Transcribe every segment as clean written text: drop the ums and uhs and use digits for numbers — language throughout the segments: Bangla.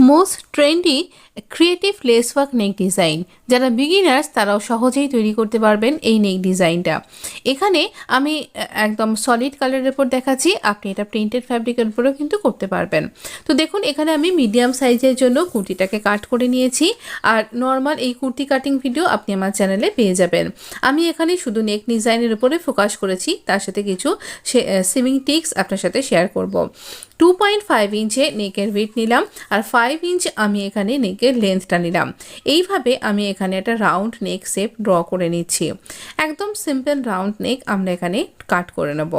Most trendy creative less work নেক ডিজাইন, যারা বিগিনার্স তারাও সহজেই তৈরি করতে পারবেন এই নেক ডিজাইনটা। এখানে আমি একদম সলিড কালারের উপর দেখাচ্ছি, আপনি এটা প্রিন্টেড ফ্যাব্রিকের উপরেও কিন্তু করতে পারবেন। তো দেখুন, এখানে আমি মিডিয়াম সাইজের জন্য কুর্তিটাকে কাট করে নিয়েছি। আর নর্মাল এই কুর্তি কাটিং ভিডিও আপনি আমার চ্যানেলে পেয়ে যাবেন। আমি এখানে শুধু নেক ডিজাইনের উপরে ফোকাস করেছি, তার সাথে কিছু সিমিং টিক্স আপনার সাথে শেয়ার করব। 2.5 ইঞ্চে নেকের উইডথ নিলাম, আর 5 ইঞ্চ আমি এখানে নেকের লেন্থটা নিলাম। এইভাবে আমি এখানে একটা রাউন্ড নেক শেপ ড্র করে নিচ্ছি। একদম সিম্পল রাউন্ড নেক আমরা এখানে কাট করে নেব।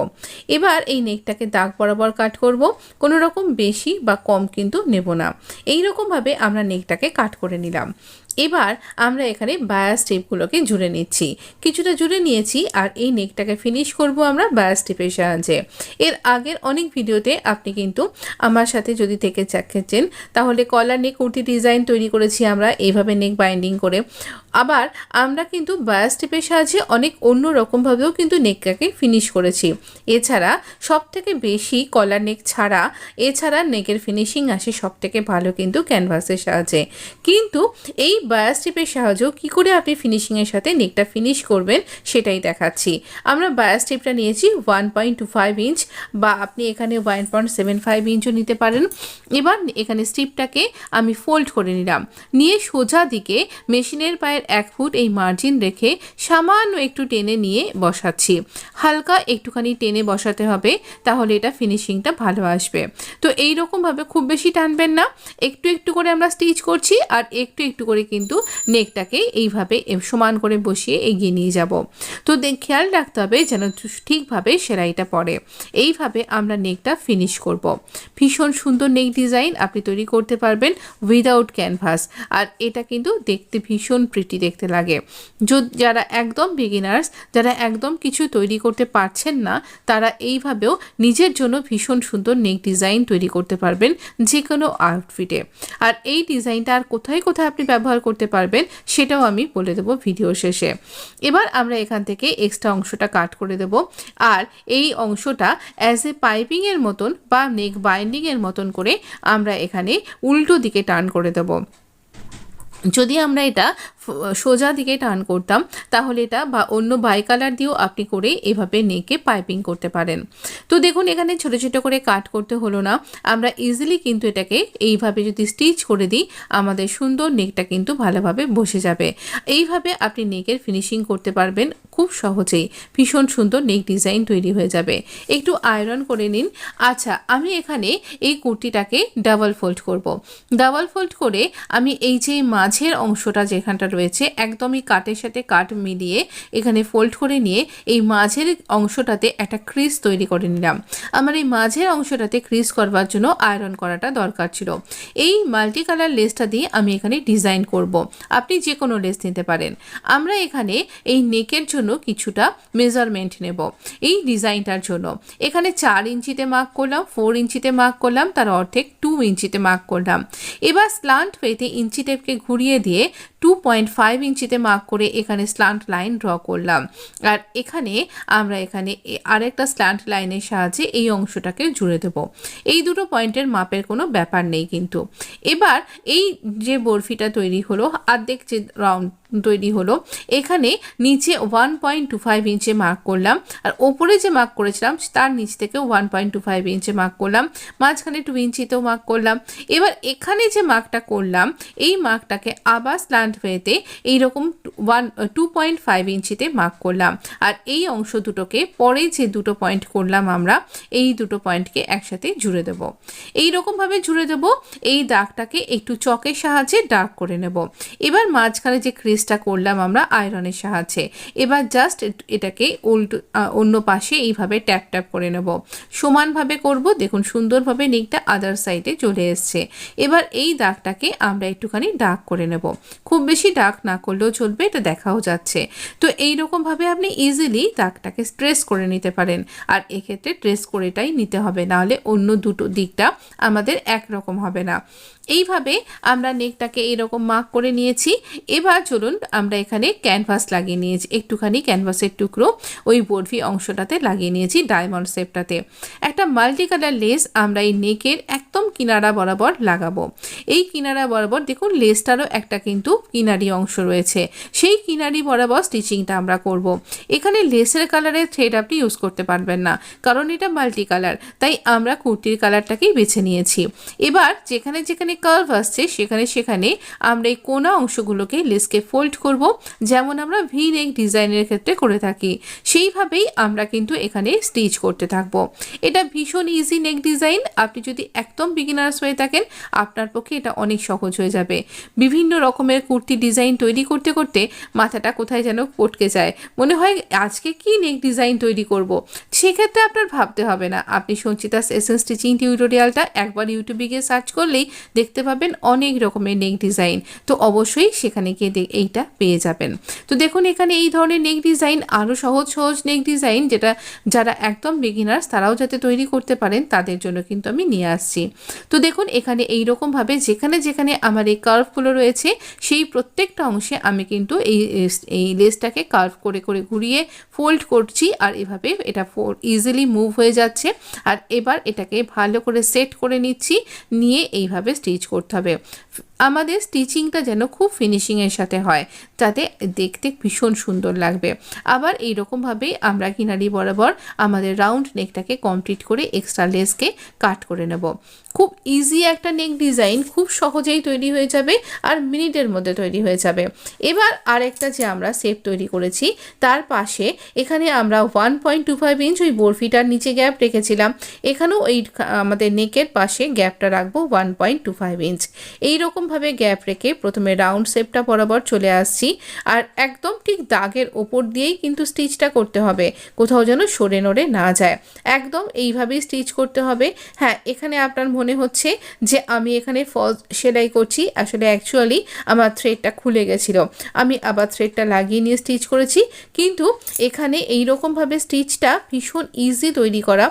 এবার এই নেকটাকে দাগ বরাবর কাট করব, কোনো রকম বেশি বা কম কিন্তু নেব না। এই রকমভাবে আমরা নেকটাকে কাট করে নিলাম। এবার আমরা এখানে বায়াস স্ট্রিপগুলোকে জুড়ে নিচ্ছি, কিছুটা জুড়ে নিয়েছি। আর এই নেকটাকে ফিনিশ করব আমরা বায়াস স্ট্রিপের সাহায্যে। এর আগের অনেক ভিডিওতে আপনি কিন্তু আমার সাথে যদি থেকে চাচ্ছেন, তাহলে কলার নেক কুর্তি ডিজাইন তৈরি করেছি আমরা এইভাবে নেক বাইন্ডিং করে। আবার আমরা কিন্তু বায়াস স্ট্রিপের সাহায্যে অনেক অন্য রকমভাবেও কিন্তু নেকটাকে ফিনিশ করেছি। এছাড়া সবথেকে বেশি কলার নেক ছাড়া এছাড়া নেকের ফিনিশিং আসে সবথেকে ভালো কিন্তু ক্যানভাসের সাহায্যে। কিন্তু এই বায়াস স্ট্রিপের সাহায্যেও কী করে আপনি ফিনিশিংয়ের সাথে নেকটা ফিনিশ করবেন সেটাই দেখাচ্ছি। আমরা বায়াস স্ট্রিপটা নিয়েছি 1.25 ইঞ্চ, বা আপনি এখানে 1.75 ইঞ্চও নিতে পারেন। এবার এখানে স্ট্রিপটাকে আমি ফোল্ড করে নিলাম, নিয়ে সোজা দিকে মেশিনের পায়ের 1 ফুট এই মার্জিন রেখে সামান্য একটু টেনে নিয়ে বসাচ্ছি। হালকা একটুখানি টেনে বসাতে হবে, তাহলে এটা ফিনিশিংটা ভালো আসবে। তো এই রকমভাবে খুব বেশি টানবেন না, একটু একটু করে আমরা স্টিচ করছি, আর একটু একটু করে কিন্তু নেকটাকে এইভাবে সমান করে বসিয়ে এগিয়ে নিয়ে যাব। তো খেয়াল রাখতে হবে যেন ঠিকভাবে সেলাইটা পড়ে। এইভাবে আমরা নেকটা ফিনিশ করব। ভীষণ সুন্দর নেক ডিজাইন আপনি তৈরি করতে পারবেন উইদাউট ক্যানভাস, আর এটা কিন্তু দেখতে ভীষণ প্রিটি দেখতে লাগে। যারা একদম বিগিনার্স, যারা একদম কিছু তৈরি করতে পারছেন না, তারা এইভাবেও নিজের জন্য ভীষণ সুন্দর নেক ডিজাইন তৈরি করতে পারবেন যে কোনো আউটফিটে। আর এই ডিজাইনটা আর কোথায় কোথায় আপনি ব্যবহার করতে পারবেন সেটাও আমি বলে দেবো ভিডিও শেষে। এবার আমরা এখান থেকে এক্সট্রা অংশটা কাট করে দেব, আর এই অংশটা অ্যাজ এ পাইপিংয়ের মতন বা নেক বাইন্ডিংয়ের মতন করে আমরা এখানে উল্টো দিকে টার্ন করে দেব। যদি আমরা এটা সোজা দিকে টার্ন করতাম, তাহলে এটা বা অন্য বাই কালার দিয়েও আপনি করে এভাবে নেকে পাইপিং করতে পারেন। তো দেখুন, এখানে ছোট ছোট করে কাট করতে হলো না, আমরা ইজিলি কিন্তু এটাকে এইভাবে যদি স্টিচ করে দিই, আমাদের সুন্দর নেকটা কিন্তু ভালোভাবে বসে যাবে। এইভাবে আপনি নেকের ফিনিশিং করতে পারবেন খুব সহজেই। ভীষণ সুন্দর নেক ডিজাইন তৈরি হয়ে যাবে। একটু আয়রন করে নিন। আচ্ছা, আমি এখানে এই কুর্তিটাকে ডাবল ফোল্ড করব। ডাবল ফোল্ড করে আমি এই যে মাঝের অংশটা যেখানটা রয়েছে একদমই কাটের সাথে কাট মিলিয়ে এখানে ফোল্ড করে নিয়ে এই মাঝের অংশটাতে একটা ক্রিজ তৈরি করে নিলাম। আমার এই মাঝের অংশটাতে ক্রিজ করবার জন্য আয়রন করাটা দরকার ছিল। এই মাল্টি কালার লেসটা দিয়ে আমি এখানে ডিজাইন করব। আপনি যে কোনো লেস নিতে পারেন। আমরা এখানে এই নেকের জন্য কিছুটা মেজারমেন্ট নেব এই ডিজাইনটার জন্য। এখানে 4 ইঞ্চিতে মার্ক করলাম, 4 ইঞ্চিতে মার্ক করলাম, তার অর্ধেক 2 ইঞ্চিতে মার্ক করলাম। এবার স্ল্যান্ট ওয়েতে ইঞ্চি টেপকে ঘুরিয়ে দিয়ে 2.5 ইঞ্চিতে মার্ক করে এখানে স্ল্যান্ট লাইন ড্র করলাম। আর এখানে আমরা এখানে আরেকটা স্ল্যান্ট লাইনের সাহায্যে এই অংশটাকে জুড়ে দেব। এই দুটো পয়েন্টের মাপের কোনো ব্যাপার নেই কিন্তু। এবার এই যে বরফিটা তৈরি হলো, অর্ধেক যে রাউন্ড তৈরি হলো, এখানে নিচে 1.25 ইঞ্চে মার্ক করলাম, আর ওপরে যে মার্ক করেছিলাম তার নিচ থেকে 1.25 ইঞ্চে মার্ক করলাম, মাঝখানে 2 ইঞ্চিতেও মার্ক করলাম। এবার এখানে যে মার্কটা করলাম, এই মার্কটাকে আবার স্ল্যান্ট ওয়েতে এইরকম 2.5 ইঞ্চিতে মার্ক করলাম। আর এই অংশ দুটোকে পরে যে দুটো পয়েন্ট করলাম আমরা, এই দুটো পয়েন্টকে একসাথে জুড়ে দেব। এইরকমভাবে জুড়ে দেব। এই দাগটাকে একটু চকের সাহায্যে ডার্ক করে নেব। এবার মাঝখানে যে ক্রিজটা করলাম আমরা আয়রনের সাহায্যে, এবার জাস্ট এটাকে অন্য পাশে এইভাবে ট্যাপ ট্যাপ করে নেব। সমানভাবে করব। দেখুন, সুন্দরভাবে নেকটা আদার সাইডে চলে এসছে। এবার এই দাগটাকে আমরা একটুখানি ডার্ক করে নেব। খুব বেশি ডার্ক না করলেও চলবে, এটা দেখাও যাচ্ছে। তো এইরকমভাবে আপনি ইজিলি দাগটাকে ট্রেস করে নিতে পারেন। আর এক্ষেত্রে ট্রেস করেটাই নিতে হবে, নাহলে অন্য দুটো দিকটা আমাদের একরকম হবে না। এইভাবে আমরা নেকটাকে এরকম মার্ক করে নিয়েছি। এবার চলুন আমরা এখানে ক্যানভাস লাগিয়ে নিয়েছি, একটুখানি ক্যানভাসের টুকরো ওই বরফি অংশটাতে লাগিয়ে নিয়েছি ডায়মন্ড শেপটাতে। একটা মাল্টি কালার লেস আমরা এই নেকের একদম কিনারা বরাবর লাগাবো। এই কিনারা বরাবর দেখুন লেসটারও একটা কিন্তু কিনারি অংশ রয়েছে, সেই কিনারি বরাবর স্টিচিংটা আমরা করব। এখানে লেসের কালারের থ্রেড আপনি ইউজ করতে পারবেন না, কারণ এটা মাল্টি কালার, তাই আমরা কুর্তির কালারটাকেই বেছে নিয়েছি। এবার যেখানে যেখানে কার্ভ আসছে সেখানে সেখানে আমরা এই কোনা অংশগুলোকে লেসকে ফোল্ড করব, যেমন আমরা ভি নেক ডিজাইনের ক্ষেত্রে করে থাকি। সেইভাবেই আমরা কিন্তু এখানে স্টিচ করতে থাকবো। এটা ভীষণ ইজি নেক ডিজাইন। আপনি যদি একদম বিগিনার্স হয়ে থাকেন আপনার পক্ষে এটা অনেক সহজ হয়ে যাবে। বিভিন্ন রকমের কুর্তি ডিজাইন তৈরি করতে করতে মাথাটা কোথায় যেন পটকে যায়, মনে হয় আজকে কি নেক ডিজাইন তৈরি করব। সেক্ষেত্রে আপনার ভাবতে হবে না, আপনি সঞ্চিতাস এসেন্স স্টিচিং টিউটোরিয়ালটা একবার ইউটিউবে গিয়ে সার্চ করলেই দেখতে পাবেন অনেক রকমের নেক ডিজাইন। তো অবশ্যই সেখানে গিয়ে এইটা পেয়ে যাবেন। তো দেখুন এখানে এই ধরনের নেক ডিজাইন, আরও সহজ সহজ নেক ডিজাইন যেটা যারা একদম বিগিনার্স তারাও যাতে তৈরি করতে পারেন তাদের জন্য কিন্তু আমি নিয়ে আসছি। তো দেখুন এখানে এইরকমভাবে যেখানে যেখানে আমার এই কার্ভগুলো রয়েছে সেই প্রত্যেকটা অংশে আমি কিন্তু এই লেসটাকে কার্ভ করে করে ঘুরিয়ে ফোল্ড করছি, আর এভাবে এটা ইজিলি মুভ হয়ে যাচ্ছে। আর এবার এটাকে ভালো করে সেট করে নিচ্ছি, নিয়ে এইভাবে স্টিচ করতে হবে। আমাদের স্টিচিংটা যেন খুব ফিনিশিংয়ের সাথে হয়, যাতে দেখতে ভীষণ সুন্দর লাগবে। আবার এইরকমভাবেই আমরা কিনারি বরাবর আমাদের রাউন্ড নেকটাকে কমপ্লিট করে এক্সট্রা লেসকে কাট করে নেব। খুব ইজি একটা নেক ডিজাইন, খুব সহজেই তৈরি হয়ে যাবে আর মিনিটের মধ্যে তৈরি হয়ে যাবে। এবার আরেকটা যে আমরা শেপ তৈরি করেছি তার পাশে এখানে আমরা 1.25 ইঞ্চ ওই বরফিটার নিচে গ্যাপ রেখেছিলাম, এখানেও এই আমাদের নেকের পাশে গ্যাপটা রাখবো 1.25 ইঞ্চ। এইরকমভাবে গ্যাপ রেখে প্রথমে রাউন্ড শেপটা বরাবর চলে আসছি, আর একদম ঠিক দাগের ওপর দিয়েই কিন্তু স্টিচটা করতে হবে, কোথাও যেন সরে নড়ে না যায়। একদম এইভাবেই স্টিচ করতে হবে। হ্যাঁ, এখানে আপনার মনে হচ্ছে যে আমি এখানে ফলস সেলাই করছি, আসলে অ্যাকচুয়ালি আমার থ্রেডটা খুলে গেছিলো, আমি আবার থ্রেডটা লাগিয়ে নিয়ে স্টিচ করেছি। কিন্তু এখানে এইরকমভাবে স্টিচটা ভীষণ ইজি তৈরি করা।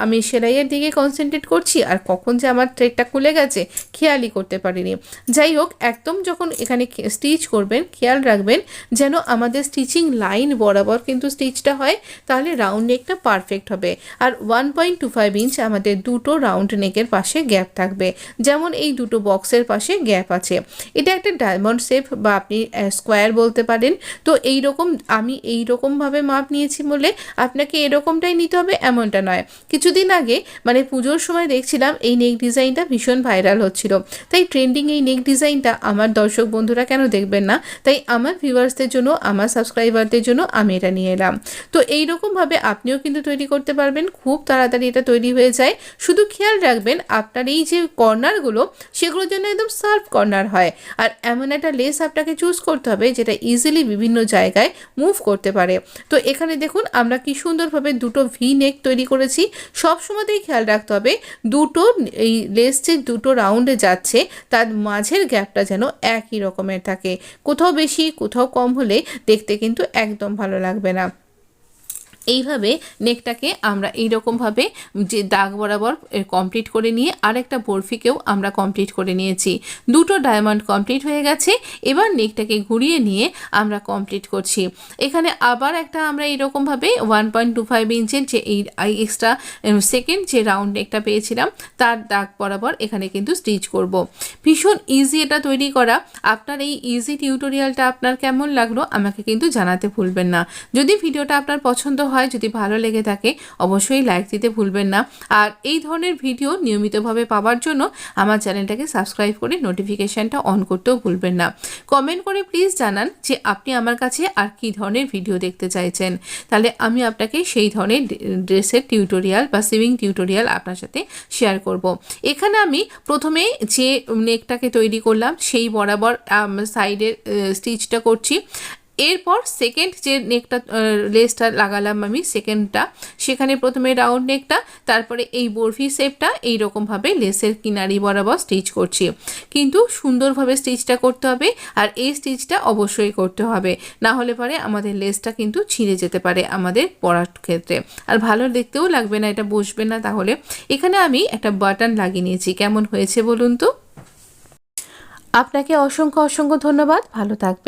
আমি সেলাইয়ের দিকে কনসেন্ট্রেট করছি আর কখন যে আমার থ্রেডটা খুলে গেছে খেয়ালই করতে পারিনি। যাই হোক, একদম যখন এখানে স্টিচ করবেন খেয়াল রাখবেন যেন আমাদের স্টিচিং লাইন বরাবর কিন্তু স্টিচটা হয়, তাহলে রাউন্ড নেকটা পারফেক্ট হবে। আর 1.25 ইঞ্চ আমাদের দুটো রাউন্ড নেকের পাশে গ্যাপ থাকবে, যেমন এই দুটো বক্সের পাশে গ্যাপ আছে। এটা একটা ডায়মন্ড শেপ বা আপনি স্কোয়ার বলতে পারেন। তো আমি এইরকমভাবে মাপ নিয়েছি বলে আপনাকে এরকমটাই নিতে হবে এমনটা নয়। কিছুদিন আগে মানে পুজোর সময় দেখছিলাম এই নেক ডিজাইনটা ভীষণ ভাইরাল হচ্ছিল, তাই ট্রেন্ডিং এই নেক ডিজাইনটা আমার দর্শক বন্ধুরা কেন দেখবেন না, তাই আমার ভিউয়ার্সদের জন্য, আমার সাবস্ক্রাইবারদের জন্য আমি এটা নিয়ে এলাম। তো এইরকমভাবে আপনিও কিন্তু তৈরি করতে পারবেন, খুব তাড়াতাড়ি এটা তৈরি হয়ে যায়। শুধু খেয়াল রাখবেন আপনার এই যে কর্নারগুলো সেগুলোর জন্য একদম শার্প কর্নার হয়, আর এমন একটা লেস আপনাকে চুজ করতে হবে যেটা ইজিলি বিভিন্ন জায়গায় মুভ করতে পারে। তো এখানে দেখুন আমরা কি সুন্দরভাবে দুটো ভি নেক তৈরি করেছি। সব সময়তেই খেয়াল রাখতে হবে দুটো এই লেস যে দুটো রাউন্ডে যাচ্ছে তার মাঝের গ্যাপটা যেন একই রকমের থাকে, কোথাও বেশি কোথাও কম হলে দেখতে কিন্তু একদম ভালো লাগবে না। এইভাবে নেকটাকে আমরা এইরকমভাবে যে দাগ বরাবর কমপ্লিট করে নিয়ে আরেকটা বরফিকেও আমরা কমপ্লিট করে নিয়েছি। দুটো ডায়মন্ড কমপ্লিট হয়ে গেছে। এবার নেকটাকে ঘুরিয়ে নিয়ে আমরা কমপ্লিট করছি। এখানে আবার একটা আমরা এইরকমভাবে 1.25 ইঞ্চের যে এই এক্সট্রা সেকেন্ড যে রাউন্ড নেকটা পেয়েছিলাম তার দাগ বরাবর এখানে কিন্তু স্টিচ করব। ভীষণ ইজি এটা তৈরি করা। আপনার এই ইজি টিউটোরিয়ালটা আপনার কেমন লাগলো আমাকে কিন্তু জানাতে ভুলবেন না। যদি ভিডিওটা আপনার পছন্দ হয়, যদি ভালো লেগে থাকে অবশ্যই লাইক দিতে ভুলবেন না। আর এই ধরনের ভিডিও নিয়মিতভাবে পাওয়ার জন্য আমার চ্যানেলটাকে সাবস্ক্রাইব করে নোটিফিকেশানটা অন করতেও ভুলবেন না। কমেন্ট করে প্লিজ জানান যে আপনি আমার কাছে আর কী ধরনের ভিডিও দেখতে চাইছেন, তাহলে আমি আপনাকে সেই ধরনের ড্রেসের টিউটোরিয়াল বা সিউইং টিউটোরিয়াল আপনার সাথে শেয়ার করব। এখানে আমি প্রথমে যে নেকটাকে তৈরি করলাম সেই বরাবর সাইডের স্টিচটা করছি। এরপর সেকেন্ড যে নেকটা লেসটা লাগালাম আমি সেকেন্ডটা, সেখানে প্রথমে রাউন্ড নেকটা, তারপরে এই বরফি শেপটা এইরকমভাবে লেসের কিনারি বরাবর স্টিচ করছি। কিন্তু সুন্দরভাবে স্টিচটা করতে হবে, আর এই স্টিচটা অবশ্যই করতে হবে, না হলে পরে আমাদের লেসটা কিন্তু ছিঁড়ে যেতে পারে আমাদের পরার ক্ষেত্রে, আর ভালো দেখতেও লাগবে না, এটা বসবে না। তাহলে এখানে আমি একটা বাটন লাগিয়ে নিয়েছি। কেমন হয়েছে বলুন তো? আপনাকে অসংখ্য অসংখ্য ধন্যবাদ, ভালো থাকবেন।